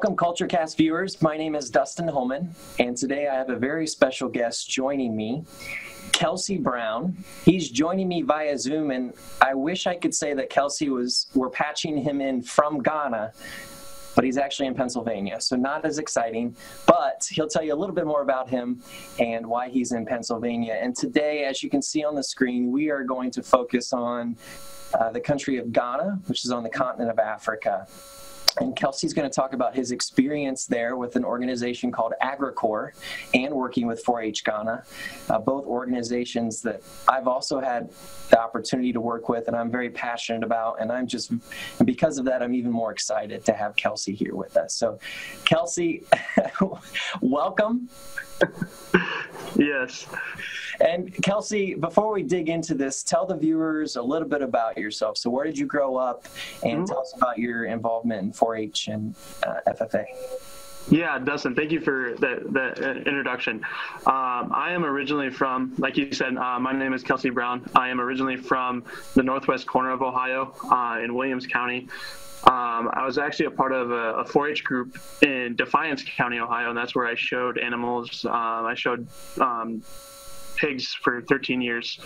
Welcome, CultureCast viewers. My name is Dustin Homan, and today I have a very special guest joining me, Kelse Brown. He's joining me via Zoom, and I wish I could say that we're patching him in from Ghana, but he's actually in Pennsylvania, so not as exciting, but he'll tell you a little bit more about him and why he's in Pennsylvania. And today, as you can see on the screen, we are going to focus on the country of Ghana, which is on the continent of Africa. And Kelse's going to talk about his experience there with an organization called AgriCorps and working with 4-H Ghana, both organizations that I've also had the opportunity to work with and I'm very passionate about. And because of that, I'm even more excited to have Kelse here with us. So Kelse, welcome. Yes. And Kelse, before we dig into this, tell the viewers a little bit about yourself. So where did you grow up, and tell us about your involvement in 4-H and FFA. Yeah, Dustin, thank you for that introduction. I am originally from, like you said, my name is Kelse Brown. I am originally from the northwest corner of Ohio in Williams County. I was actually a part of a 4-H group in Defiance County, Ohio, and that's where I showed animals. I showed pigs for 13 years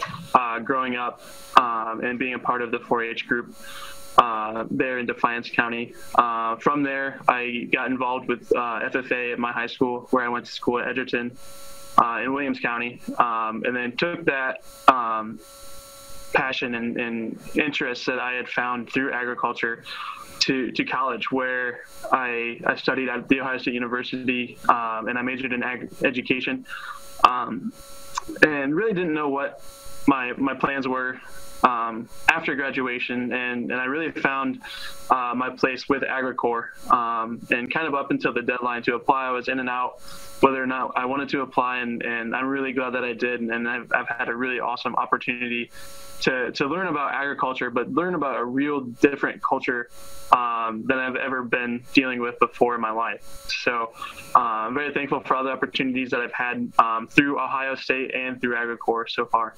growing up and being a part of the 4-H group there in Defiance County. From there, I got involved with FFA at my high school, where I went to school at Edgerton in Williams County, and then took that passion and interest that I had found through agriculture to college, where I studied at The Ohio State University, and I majored in education, and really didn't know what my plans were after graduation, and I really found my place with AgriCorps, and kind of up until the deadline to apply, I was in and out whether or not I wanted to apply, and I'm really glad that I did, and I've had a really awesome opportunity to learn about agriculture, but learn about a real different culture than I've ever been dealing with before in my life. So I'm very thankful for all the opportunities that I've had through Ohio State and through AgriCorps so far.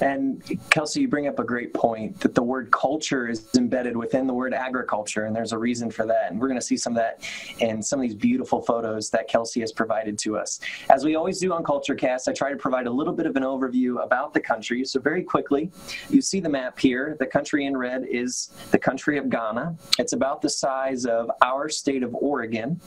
And Kelse, you bring up a great point that the word culture is embedded within the word agriculture, and there's a reason for that. And we're going to see some of that in some of these beautiful photos that Kelse has provided to us. As we always do on CultureCast, I try to provide a little bit of an overview about the country. So very quickly, you see the map here. The country in red is the country of Ghana. It's about the size of our state of Oregon.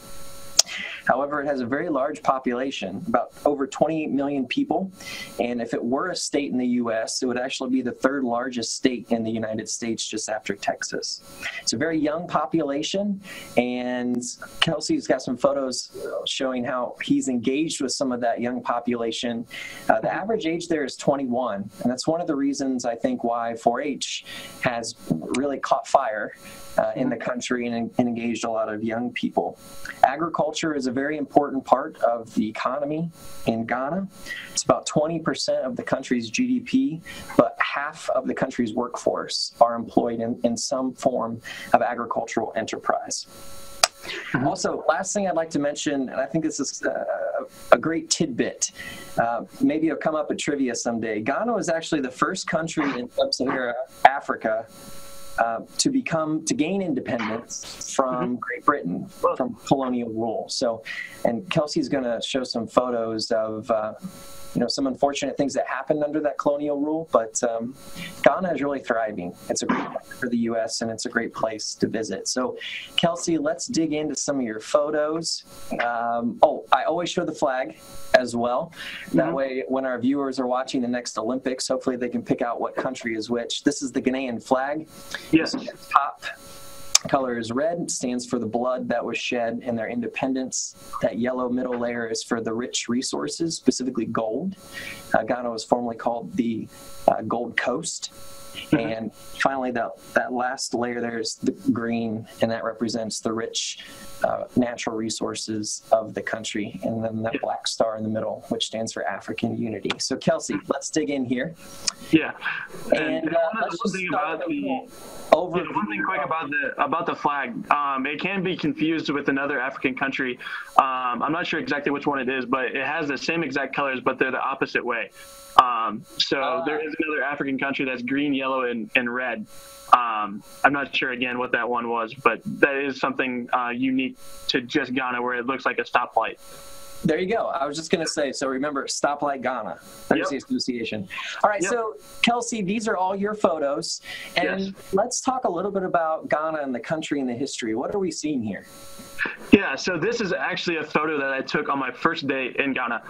However, it has a very large population, about over 28 million people. And if it were a state in the U.S., it would actually be the third largest state in the United States, just after Texas. It's a very young population, and Kelse's got some photos showing how he's engaged with some of that young population. The average age there is 21, and that's one of the reasons I think why 4-H has really caught fire in the country and engaged a lot of young people. Agriculture is a very important part of the economy in Ghana. It's about 20% of the country's GDP, but half of the country's workforce are employed in some form of agricultural enterprise. Also, last thing I'd like to mention, and I think this is a great tidbit, maybe it'll come up at trivia someday. Ghana was actually the first country in sub-Saharan Africa to gain independence from Great Britain, from colonial rule. So, and Kelse's going to show some photos of, some unfortunate things that happened under that colonial rule, but Ghana is really thriving. It's a great place for the U.S., and it's a great place to visit. So, Kelse, let's dig into some of your photos. I always show the flag as well. That way, when our viewers are watching the next Olympics, hopefully they can pick out what country is which. This is the Ghanaian flag. Yes. Top color is red, stands for the blood that was shed in their independence. That yellow middle layer is for the rich resources, specifically gold. Ghana was formerly called the Gold Coast. And finally, that last layer there is the green, and that represents the rich natural resources of the country. And then that black star in the middle, which stands for African unity. So, Kelse, let's dig in here. Yeah. And let's just start one thing quick about the flag. It can be confused with another African country. I'm not sure exactly which one it is, but it has the same exact colors, but they're the opposite way. So there is another African country that's green, yellow, yellow, and red. I'm not sure, again, what that one was, but that is something unique to just Ghana, where it looks like a stoplight. There you go. I was just going to say, so remember, Stoplight Ghana. There's the association. All right, so Kelsey, these are all your photos. And let's talk a little bit about Ghana and the country and the history. What are we seeing here? Yeah, so this is actually a photo that I took on my first day in Ghana.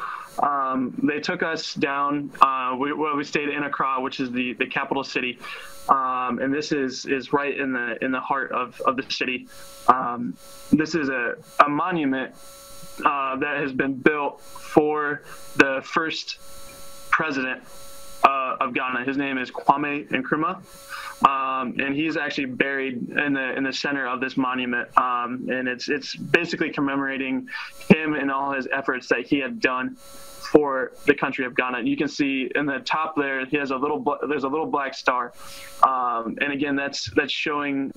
They took us down, we stayed in Accra, which is the capital city. And this is right in the heart of the city. This is a monument that has been built for the first president of Ghana. His name is Kwame Nkrumah. And he's actually buried in the center of this monument. And it's basically commemorating him and all his efforts that he had done for the country of Ghana. And you can see in the top there, he has there's a little black star. And again, that's showing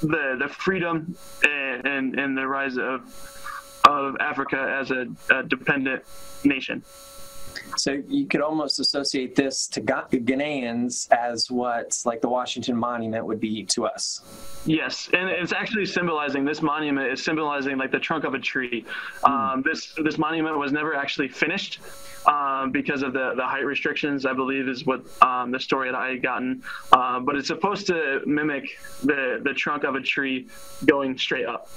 the freedom and the rise of Africa as a dependent nation. So you could almost associate this to Ghanaians as what like the Washington Monument would be to us. Yes, and it's actually symbolizing, this monument is symbolizing like the trunk of a tree. This monument was never actually finished because of the height restrictions, I believe, is what the story that I had gotten. But it's supposed to mimic the trunk of a tree going straight up.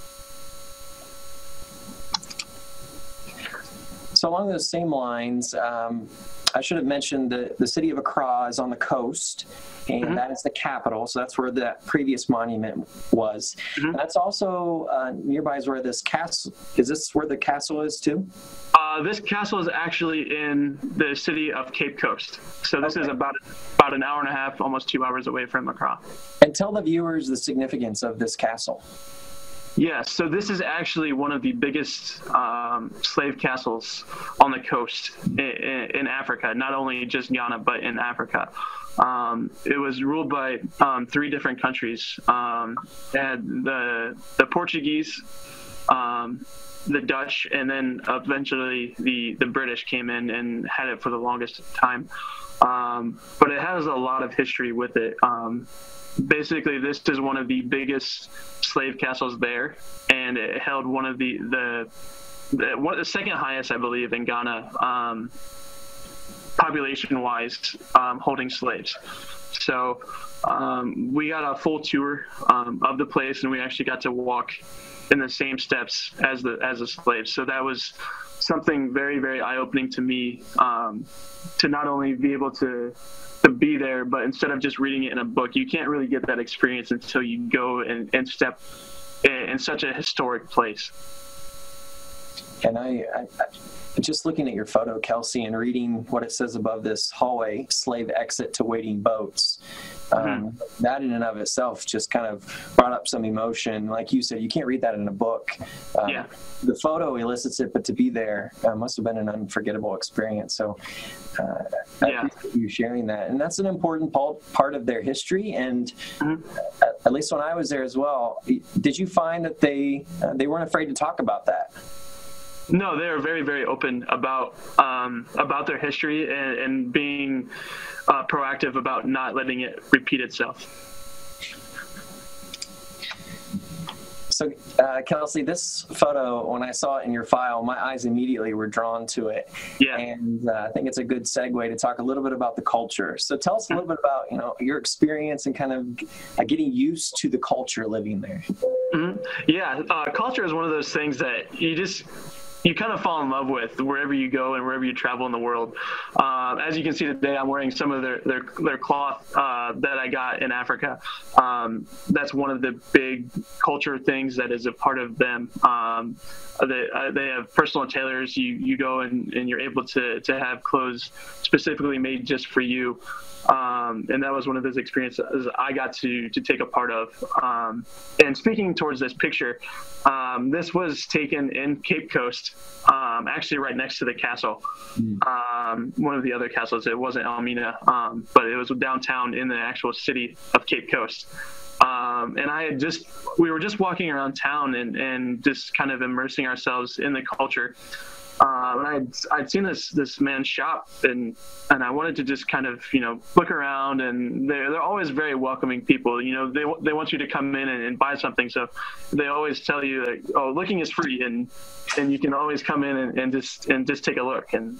So along those same lines, I should have mentioned the city of Accra is on the coast, and that is the capital. So that's where that previous monument was. That's also nearby is where this castle, is this where the castle is too? This castle is actually in the city of Cape Coast. So this is about an hour and a half, almost 2 hours away from Accra. And tell the viewers the significance of this castle. Yes, so this is actually one of the biggest slave castles on the coast in Africa, not only just Ghana, but in Africa. It was ruled by 3 different countries. And the Portuguese, the Dutch, and then eventually the British came in and had it for the longest time. But it has a lot of history with it. Basically, this is one of the biggest slave castles there, and it held one of the second highest, I believe, in Ghana, population-wise, holding slaves. So we got a full tour of the place, and we actually got to walk in the same steps as the slaves. So that was something very, very eye-opening to me, to not only be able to be there, but instead of just reading it in a book, you can't really get that experience until you go and step in such a historic place. And I just looking at your photo, Kelsey, and reading what it says above this hallway, slave exit to waiting boats, that in and of itself just kind of brought up some emotion. Like you said, you can't read that in a book. The photo elicits it, but to be there must have been an unforgettable experience. So I appreciate you sharing that. And that's an important part of their history. And at least when I was there as well, did you find that they weren't afraid to talk about that? No, they are very, very open about their history and being proactive about not letting it repeat itself. So, Kelsey, this photo, when I saw it in your file, my eyes immediately were drawn to it. Yeah. And I think it's a good segue to talk a little bit about the culture. So tell us a little bit about, your experience and kind of getting used to the culture living there. Yeah, culture is one of those things that you kind of fall in love with wherever you go and wherever you travel in the world. As you can see today, I'm wearing some of their cloth that I got in Africa. That's one of the big culture things that is a part of them. They have personal tailors. You go and you're able to have clothes specifically made just for you. And that was one of those experiences I got to take a part of. And speaking towards this picture, this was taken in Cape Coast, actually right next to the castle. One of the other castles, it wasn't Elmina, but it was downtown in the actual city of Cape Coast. And we were just walking around town and just kind of immersing ourselves in the culture. And I'd seen this man's shop, and I wanted to just kind of, look around, and they're always very welcoming people. They want you to come in and buy something. So they always tell you, like, oh, looking is free, and you can always come in and just take a look. And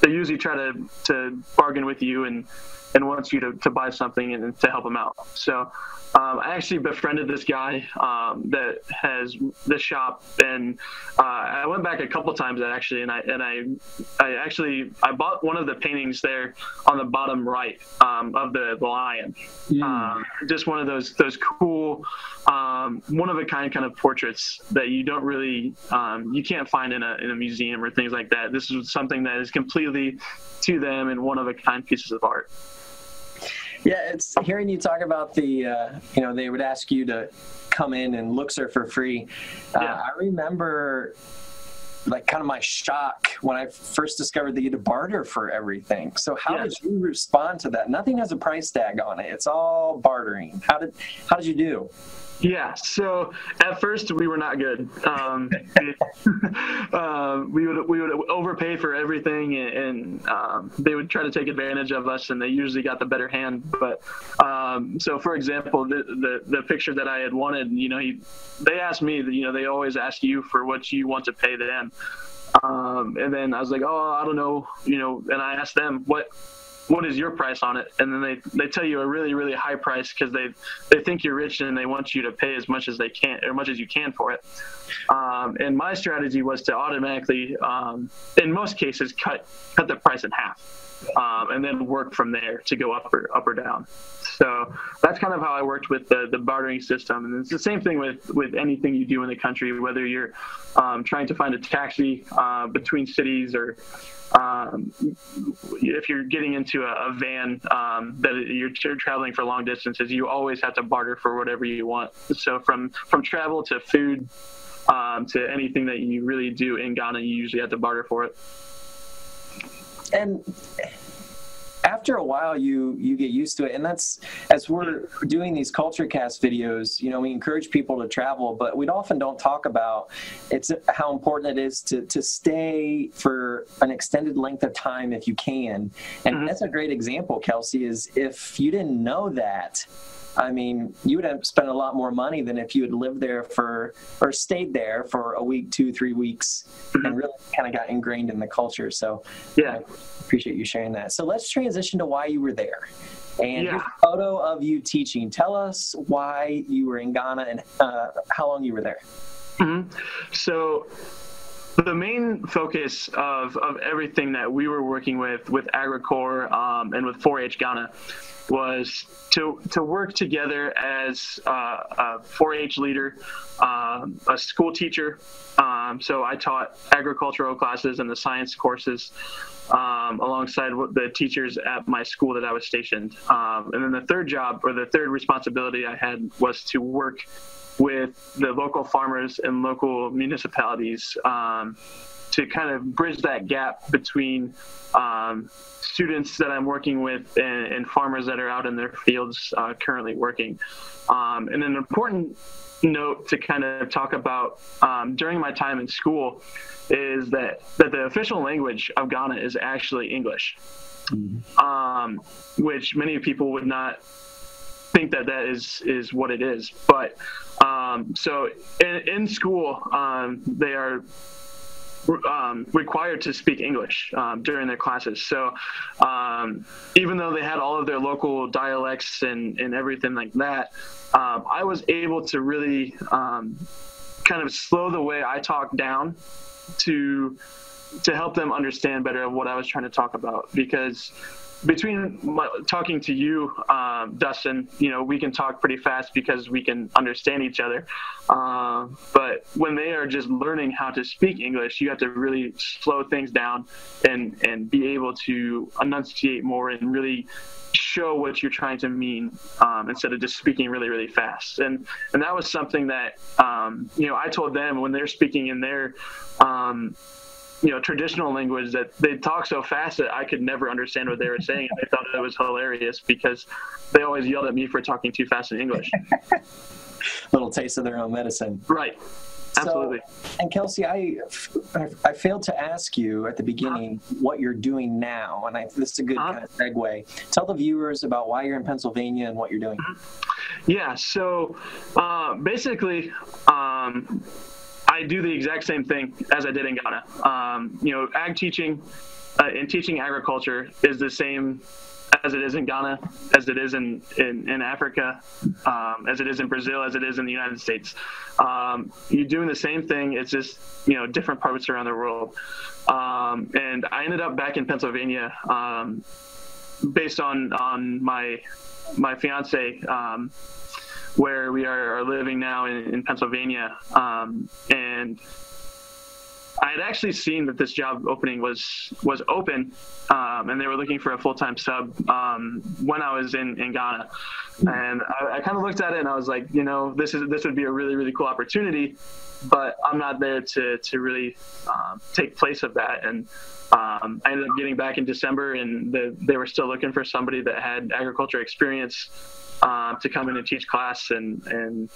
they usually try to bargain with you and wants you to buy something and to help them out. So I actually befriended this guy that has this shop, and I went back a couple times actually, and I bought one of the paintings there on the bottom right of the lion. Just one of those cool one of a kind portraits that you don't really you can't find in a museum or things like that. This is something that is completely to them and one of a kind pieces of art. Yeah, it's hearing you talk about the, they would ask you to come in and look surf for free. I remember kind of my shock when I first discovered that you had to barter for everything. So how did you respond to that? Nothing has a price tag on it. It's all bartering. How did you do? Yeah, so at first we were not good. We would overpay for everything, and they would try to take advantage of us, and they usually got the better hand. But so, for example, the picture that I had wanted, they asked me, they always ask you for what you want to pay them, and then I was like, oh, I don't know, and I asked them what is your price on it? And then they tell you a really, really high price because they think you're rich and they want you to pay as much as they can, or as much as you can for it. And my strategy was to automatically, in most cases, cut the price in half, and then work from there to go up or down. So that's kind of how I worked with the bartering system. And it's the same thing with anything you do in the country, whether you're trying to find a taxi between cities, or if you're getting into a van that you're traveling for long distances, you always have to barter for whatever you want. So from travel to food to anything that you really do in Ghana, you usually have to barter for it. And after a while, you get used to it. And that's, as we're doing these Culture Cast videos, we encourage people to travel, but we often don't talk about how important it is to stay for an extended length of time if you can. And that's a great example, Kelsey, is if you didn't know that, you would have spent a lot more money than if you had lived there or stayed there for a week, 2-3 weeks, and really kind of got ingrained in the culture. So yeah, I appreciate you sharing that. So let's transition to why you were there. And here's a photo of you teaching. Tell us why you were in Ghana and how long you were there. So the main focus of everything that we were working with AgriCorps and with 4-H Ghana was to work together as a 4-H leader, a school teacher. So I taught agricultural classes and the science courses alongside the teachers at my school that I was stationed. And then the third job, or the third responsibility I had, was to work with the local farmers and local municipalities to kind of bridge that gap between students that I'm working with and farmers that are out in their fields currently working. And an important note to kind of talk about during my time in school is that the official language of Ghana is actually English, which many people would not think that is what it is. But so in school, they are required to speak English during their classes. So even though they had all of their local dialects and everything like that, I was able to really kind of slow the way I talk down to help them understand better of what I was trying to talk about. Because between talking to you, Dustin, we can talk pretty fast because we can understand each other. But when they are just learning how to speak English, you have to really slow things down and be able to enunciate more and really show what you're trying to mean instead of just speaking really, really fast. And that was something that, I told them when they're speaking in their traditional language, that they talk so fast that I could never understand what they were saying. And they thought it was hilarious because they always yelled at me for talking too fast in English. Little taste of their own medicine. Right. Absolutely. And Kelsey, I failed to ask you at the beginning what you're doing now, and this is a good kind of segue. Tell the viewers about why you're in Pennsylvania and what you're doing. Yeah, so basically, I do the exact same thing as I did in Ghana. Ag teaching and teaching agriculture is the same as it is in Ghana, as it is in Africa, as it is in Brazil, as it is in the United States. You're doing the same thing. It's just, different parts around the world. And I ended up back in Pennsylvania based on my fiance, where we are living now in Pennsylvania. And I had actually seen that this job opening was open, and they were looking for a full-time sub when I was in Ghana. And I kind of looked at it and I was like, this would be a really, really cool opportunity, but I'm not there to really take place of that. And I ended up getting back in December, and they were still looking for somebody that had agriculture experience to come in and teach class. And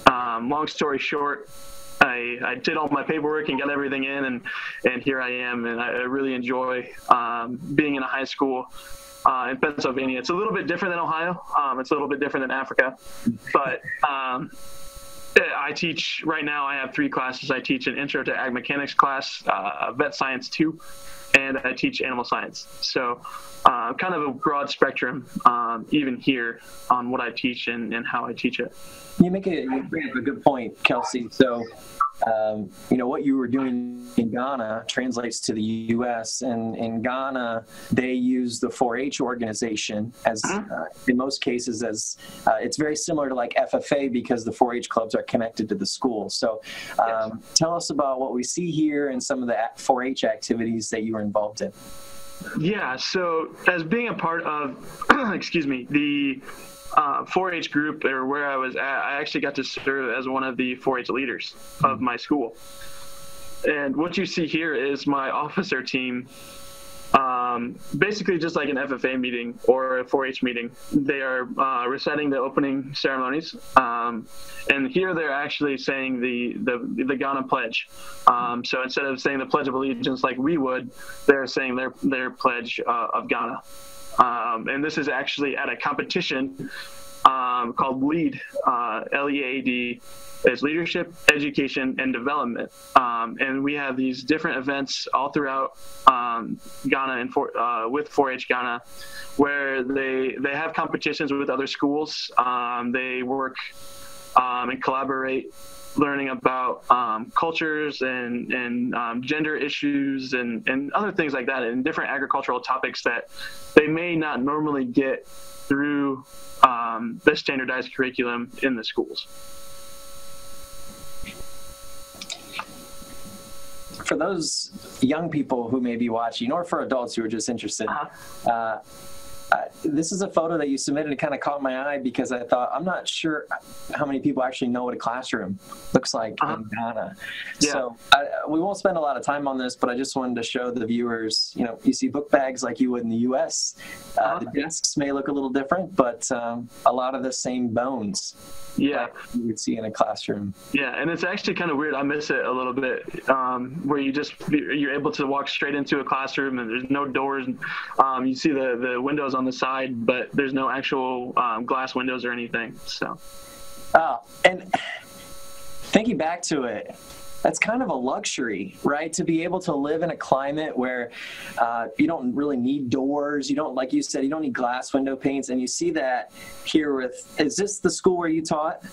long story short, I did all my paperwork and got everything in, and here I am, and I really enjoy being in a high school in Pennsylvania. It's a little bit different than Ohio. It's a little bit different than Africa, but I teach right now. I have 3 classes. I teach an Intro to Ag Mechanics class, Vet Science 2, and I teach Animal Science. So kind of a broad spectrum, even here, on what I teach and how I teach it. You bring up a good point, Kelsey. So, what you were doing in Ghana translates to the U.S. And in Ghana, they use the 4-H organization as, in most cases, as it's very similar to like FFA because the 4-H clubs are connected to the school. So, tell us about what we see here and some of the 4-H activities that you were involved in. Yeah. So, as being a part of, the 4-H group, or where I was at, I actually got to serve as one of the 4-H leaders of my school. And what you see here is my officer team, basically just like an FFA meeting or a 4-H meeting. They are reciting the opening ceremonies, and here they're actually saying the Ghana pledge. So instead of saying the Pledge of Allegiance like we would, they're saying their pledge of Ghana. And this is actually at a competition called LEAD, LEAD. It's Leadership, Education, and Development. And we have these different events all throughout Ghana and with 4-H Ghana, where they have competitions with other schools. They work and collaborate, learning about cultures and gender issues and other things like that, and different agricultural topics that they may not normally get through the standardized curriculum in the schools. For those young people who may be watching, or for adults who are just interested, this is a photo that you submitted and kind of caught my eye because I thought, I'm not sure how many people actually know what a classroom looks like in Ghana. Yeah. So we won't spend a lot of time on this, but I just wanted to show the viewers, you see book bags like you would in the U.S. The desks may look a little different, but a lot of the same bones. Yeah, you would see in a classroom. Yeah, and it's actually kind of weird. I miss it a little bit, where you're able to walk straight into a classroom and there's no doors. You see the windows on the side, but there's no actual glass windows or anything. So. And thinking back to it, that's kind of a luxury, right? To be able to live in a climate where you don't really need doors. You don't, like you said, you don't need glass window panes. And you see that here with, is this the school where you taught?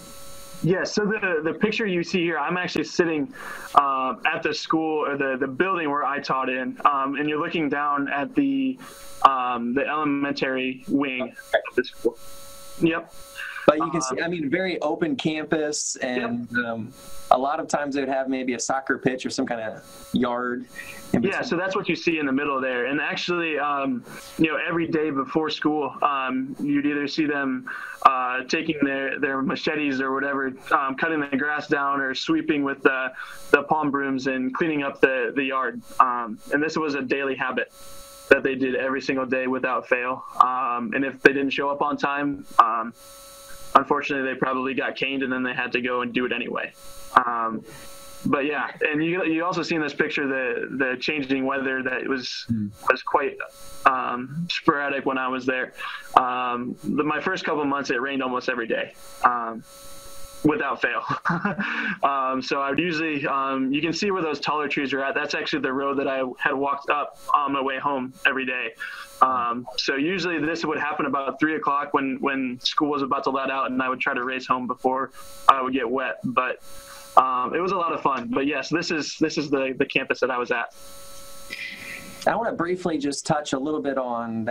Yeah, so the picture you see here, I'm actually sitting at the school, or the building where I taught in, and you're looking down at the elementary wing of the school. Yep. But you can see, very open campus, and a lot of times they would have maybe a soccer pitch or some kind of yard. Yeah, so that's what you see in the middle there. And actually, every day before school, you'd either see them taking their machetes or whatever, cutting the grass down, or sweeping with the palm brooms and cleaning up the yard. And this was a daily habit that they did every single day without fail. And if they didn't show up on time, unfortunately, they probably got caned, and then they had to go and do it anyway. But yeah, and you also see in this picture the changing weather that was quite sporadic when I was there. My first couple of months, it rained almost every day. Without fail. So I would usually, you can see where those taller trees are at. That's actually the road that I had walked up on my way home every day. So usually this would happen about 3 o'clock when school was about to let out, and I would try to race home before I would get wet. But it was a lot of fun. But yes, this is the campus that I was at. I want to briefly just touch a little bit on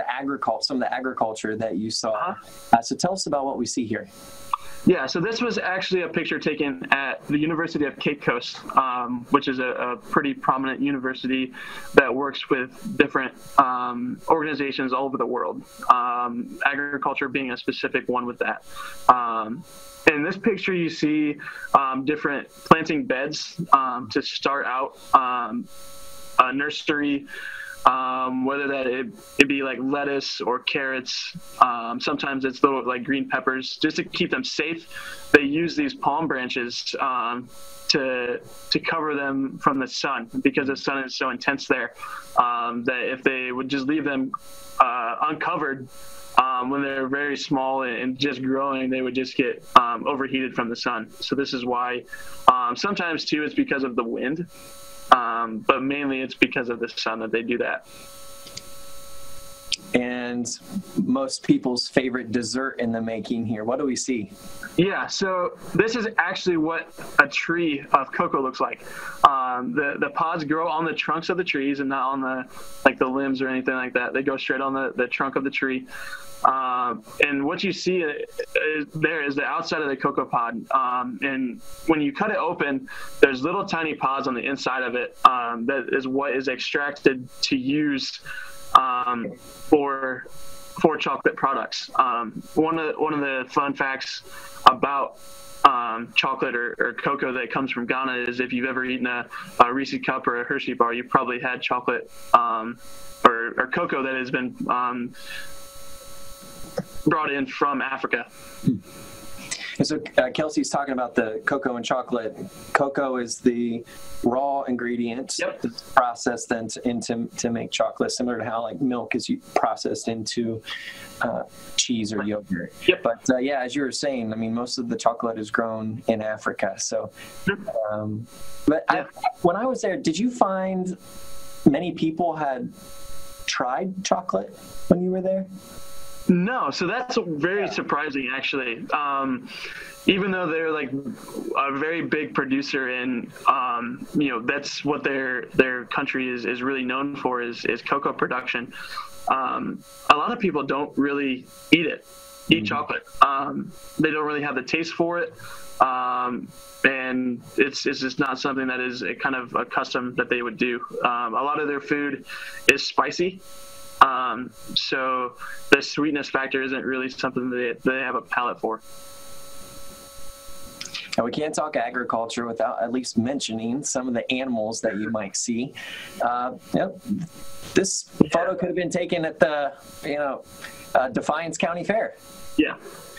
some of the agriculture that you saw. So tell us about what we see here. Yeah, so this was actually a picture taken at the University of Cape Coast, which is a pretty prominent university that works with different organizations all over the world, agriculture being a specific one with that. In this picture, you see different planting beds to start out a nursery, whether that it be like lettuce or carrots. Sometimes it's little like green peppers, just to keep them safe. They use these palm branches to cover them from the sun, because the sun is so intense there, that if they would just leave them uncovered when they're very small and just growing, they would just get overheated from the sun. So this is why sometimes too it's because of the wind. But mainly it's because of the sun that they do that. And most people's favorite dessert in the making here. What do we see? Yeah, so this is actually what a tree of cocoa looks like. The pods grow on the trunks of the trees and not on the limbs or anything like that. They go straight on the trunk of the tree. And what you see is the outside of the cocoa pod. And when you cut it open, there's little tiny pods on the inside of it. That is what is extracted to use for chocolate products. One of the fun facts about chocolate or cocoa that comes from Ghana is if you've ever eaten a Reese's cup or a Hershey bar, you've probably had chocolate or cocoa that has been brought in from Africa. And so Kelsey's talking about the cocoa and chocolate. Cocoa is the raw ingredient that's processed then to make chocolate, similar to how like milk is processed into cheese or yogurt. Yep. But yeah, as you were saying, I mean, most of the chocolate is grown in Africa. So, when I was there, did you find many people had tried chocolate when you were there? No, so that's very surprising, actually. Even though they're like a very big producer, and that's what their country is really known for is cocoa production. A lot of people don't really eat chocolate. They don't really have the taste for it, and it's just not something that is a kind of a custom that they would do. A lot of their food is spicy. So the sweetness factor isn't really something that they have a palate for. Now, we can't talk agriculture without at least mentioning some of the animals that you might see. This photo could have been taken at the, Defiance County Fair. Yeah.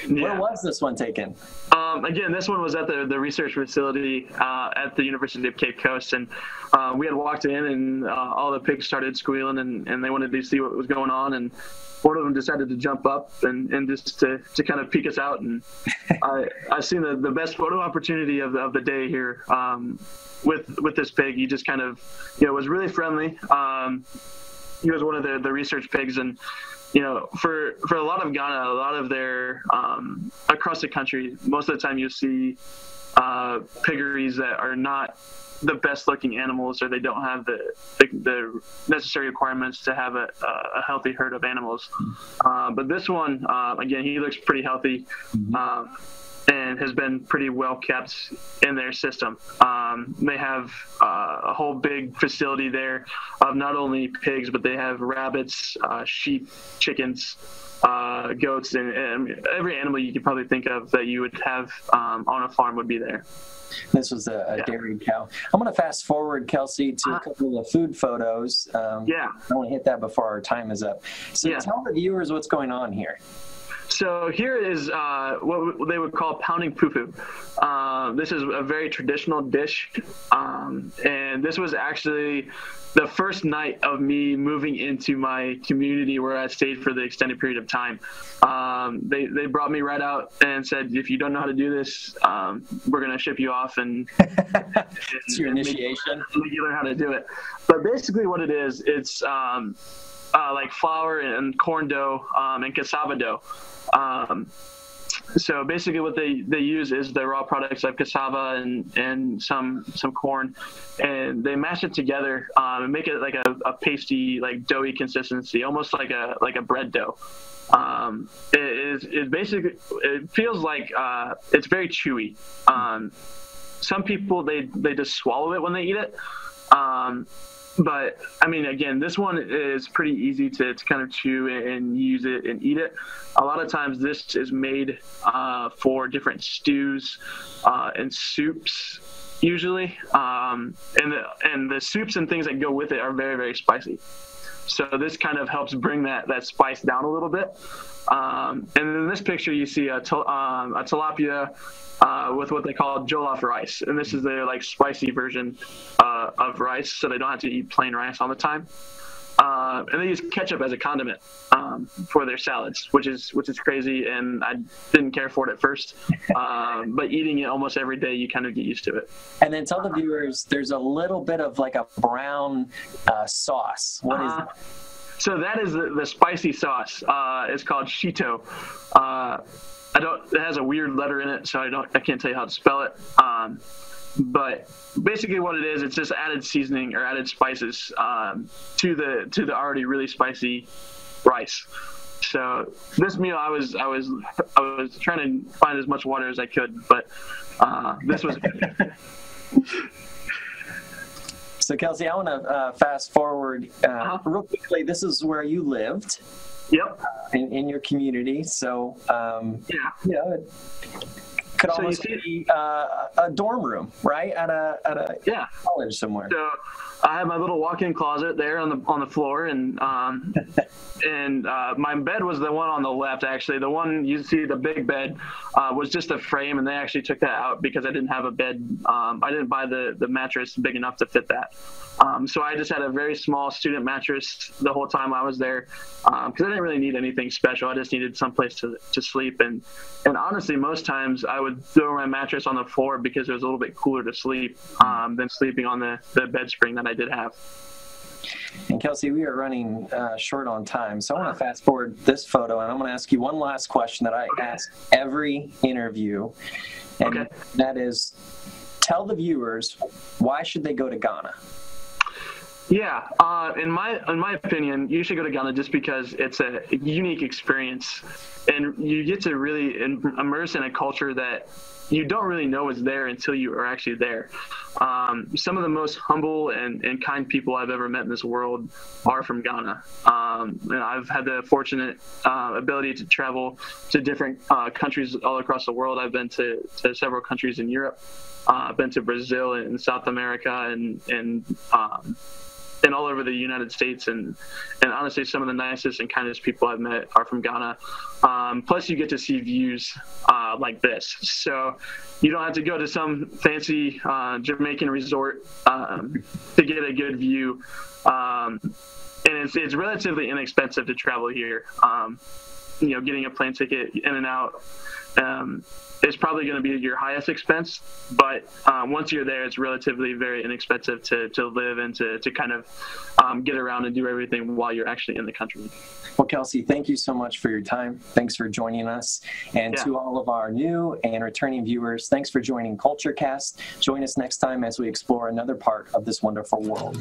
Where was this one taken? Again, this one was at the research facility at the University of Cape Coast, and we had walked in, and all the pigs started squealing, and they wanted to see what was going on, and one of them decided to jump up and just to kind of peek us out, and I seen the best photo opportunity of the day here with this pig. He just kind of was really friendly. He was one of the research pigs, and for a lot of Ghana, a lot of their across the country, most of the time you'll see piggeries that are not the best looking animals, or they don't have the necessary requirements to have a healthy herd of animals. But this one, again, he looks pretty healthy. And has been pretty well kept in their system. They have a whole big facility there of not only pigs, but they have rabbits, sheep, chickens, goats, and every animal you could probably think of that you would have on a farm would be there. This was a dairy cow. I'm going to fast forward, Kelsey, to a couple of food photos. I want to hit that before our time is up. So tell the viewers what's going on here. So here is what they would call pounding poo-poo. This is a very traditional dish, and this was actually the first night of me moving into my community where I stayed for the extended period of time. They brought me right out and said, if you don't know how to do this, we're going to ship you off and it's your initiation. Make you learn how to do it. But basically what it is, it's like flour and corn dough and cassava dough. So basically what they use is the raw products of cassava and some corn, and they mash it together and make it like a pasty, like doughy consistency, almost like a bread dough. It basically, it feels like it's very chewy. Some people, they just swallow it when they eat it. But I mean, again, this one is pretty easy to kind of chew and use it and eat it. A lot of times this is made for different stews and soups usually. And the soups and things that go with it are very, very spicy. So this kind of helps bring that spice down a little bit. And in this picture, you see a tilapia with what they call Jollof Rice. And this is their like spicy version of rice, so they don't have to eat plain rice all the time. And they use ketchup as a condiment for their salads, which is crazy, and I didn't care for it at first. But eating it almost every day, you kind of get used to it. And then tell the viewers, there's a little bit of like a brown sauce. What is that? So that is the spicy sauce. It's called Shito. It has a weird letter in it, so I can't tell you how to spell it. But basically what it is, it's just added seasoning or added spices to the already really spicy rice. So this meal, I was trying to find as much water as I could, but this was. So Kelsey, I want to fast forward real quickly. This is where you lived. Yep. In your community. So yeah. You know, it could almost be a dorm room, right? At a college somewhere. So I have my little walk-in closet there on the floor, and my bed was the one on the left. Actually, the one you see, the big bed, was just a frame, and they actually took that out because I didn't have a bed. I didn't buy the mattress big enough to fit that. So I just had a very small student mattress the whole time I was there, because I didn't really need anything special. I just needed someplace to sleep. And honestly, most times I would throw my mattress on the floor because it was a little bit cooler to sleep than sleeping on the bed spring that I did have. And Kelsey, we are running short on time, so I want to fast forward this photo, and I'm going to ask you one last question that I ask every interview, and that is, tell the viewers, why should they go to Ghana? Yeah, in my opinion, you should go to Ghana just because it's a unique experience, and you get to really immerse in a culture that you don't really know is there until you are actually there. Some of the most humble and kind people I've ever met in this world are from Ghana. And I've had the fortunate ability to travel to different countries all across the world. I've been to several countries in Europe. I've been to Brazil and South America and all over the United States, and honestly, some of the nicest and kindest people I've met are from Ghana. Plus, you get to see views like this, so you don't have to go to some fancy Jamaican resort to get a good view. And it's relatively inexpensive to travel here. Getting a plane ticket in and out is probably going to be your highest expense, but once you're there, it's relatively very inexpensive to live and to kind of get around and do everything while you're actually in the country. Well, Kelsey, thank you so much for your time. Thanks for joining us. And to all of our new and returning viewers, thanks for joining CultureCast. Join us next time as we explore another part of this wonderful world.